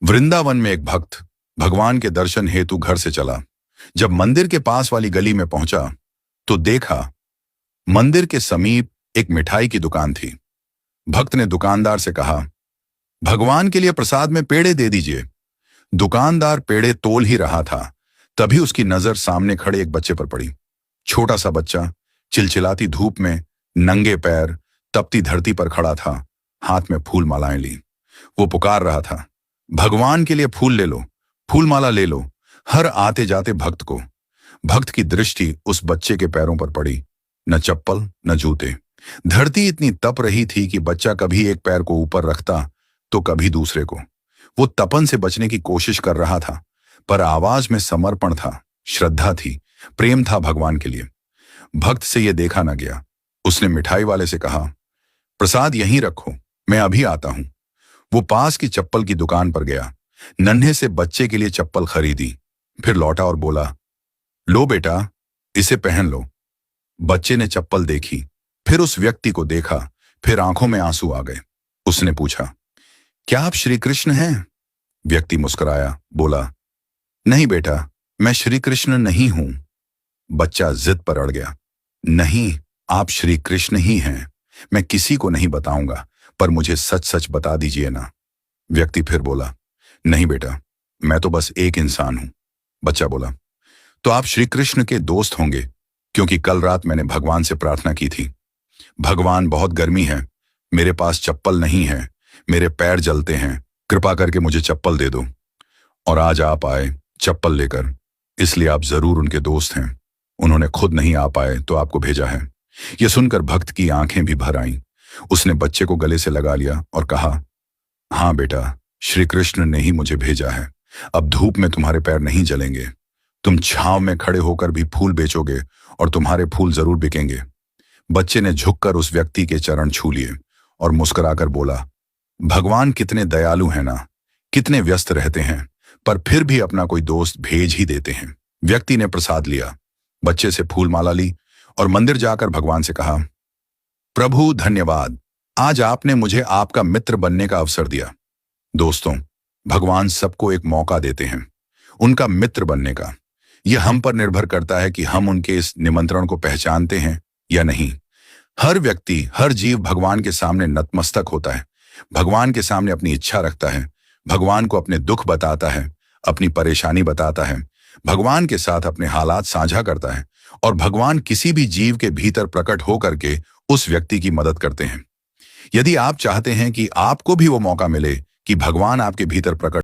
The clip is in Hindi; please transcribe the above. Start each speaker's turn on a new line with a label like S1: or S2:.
S1: वृंदावन में एक भक्त भगवान के दर्शन हेतु घर से चला। जब मंदिर के पास वाली गली में पहुंचा तो देखा मंदिर के समीप एक मिठाई की दुकान थी। भक्त ने दुकानदार से कहा, भगवान के लिए प्रसाद में पेड़े दे दीजिए। दुकानदार पेड़े तोल ही रहा था, तभी उसकी नजर सामने खड़े एक बच्चे पर पड़ी। छोटा सा बच्चा चिलचिलाती धूप में नंगे पैर तपती धरती पर खड़ा था, हाथ में फूल मालाएं ली। वो पुकार रहा था, भगवान के लिए फूल ले लो, फूल माला ले लो। हर आते जाते भक्त की दृष्टि उस बच्चे के पैरों पर पड़ी। न चप्पल न जूते। धरती इतनी तप रही थी कि बच्चा कभी एक पैर को ऊपर रखता तो कभी दूसरे को। वो तपन से बचने की कोशिश कर रहा था, पर आवाज में समर्पण था, श्रद्धा थी, प्रेम था भगवान के लिए। भक्त से यह देखा न गया। उसने मिठाई वाले से कहा, प्रसाद यहीं रखो, मैं अभी आता हूं। वो पास की चप्पल की दुकान पर गया, नन्हे से बच्चे के लिए चप्पल खरीदी, फिर लौटा और बोला, लो बेटा, इसे पहन लो। बच्चे ने चप्पल देखी, फिर उस व्यक्ति को देखा, फिर आंखों में आंसू आ गए। उसने पूछा, क्या आप श्री कृष्ण हैं? व्यक्ति मुस्कुराया, बोला, नहीं बेटा, मैं श्री कृष्ण नहीं हूं। बच्चा जिद पर अड़ गया, नहीं, आप श्री कृष्ण ही हैं। मैं किसी को नहीं बताऊंगा, पर मुझे सच सच बता दीजिए ना। व्यक्ति फिर बोला, नहीं बेटा, मैं तो बस एक इंसान हूं। बच्चा बोला, तो आप श्री कृष्ण के दोस्त होंगे, क्योंकि कल रात मैंने भगवान से प्रार्थना की थी। भगवान, बहुत गर्मी है, मेरे पास चप्पल नहीं है, मेरे पैर जलते हैं, कृपा करके मुझे चप्पल दे दो। और आज आप आए चप्पल लेकर, इसलिए आप जरूर उनके दोस्त हैं। उन्होंने खुद नहीं आ पाए तो आपको भेजा है। यह सुनकर भक्त की आंखें भी भर आईं। उसने बच्चे को गले से लगा लिया और कहा, हाँ बेटा, श्री कृष्ण ने ही मुझे भेजा है। अब धूप में तुम्हारे पैर नहीं जलेंगे। तुम छांव में खड़े होकर भी फूल बेचोगे और तुम्हारे फूल जरूर बिकेंगे। बच्चे ने झुककर उस व्यक्ति के चरण छू लिए और मुस्कुराकर बोला, भगवान कितने दयालु हैं ना, कितने व्यस्त रहते हैं, पर फिर भी अपना कोई दोस्त भेज ही देते हैं। व्यक्ति ने प्रसाद लिया, बच्चे से फूल माला ली और मंदिर जाकर भगवान से कहा, प्रभु धन्यवाद, आज आपने मुझे आपका मित्र बनने का अवसर दिया। दोस्तों, भगवान सबको एक मौका देते हैं उनका मित्र बनने का। यह हम पर निर्भर करता है कि हम उनके इस निमंत्रण को पहचानते हैं या नहीं। हर व्यक्ति, हर जीव भगवान के सामने नतमस्तक होता है, भगवान के सामने अपनी इच्छा रखता है, भगवान को अपने दुख बताता है, अपनी परेशानी बताता है, भगवान के साथ अपने हालात साझा करता है, और भगवान किसी भी जीव के भीतर प्रकट होकर के उस व्यक्ति की मदद करते हैं। यदि आप चाहते हैं कि आपको भी वो मौका मिले कि भगवान आपके भीतर प्रकट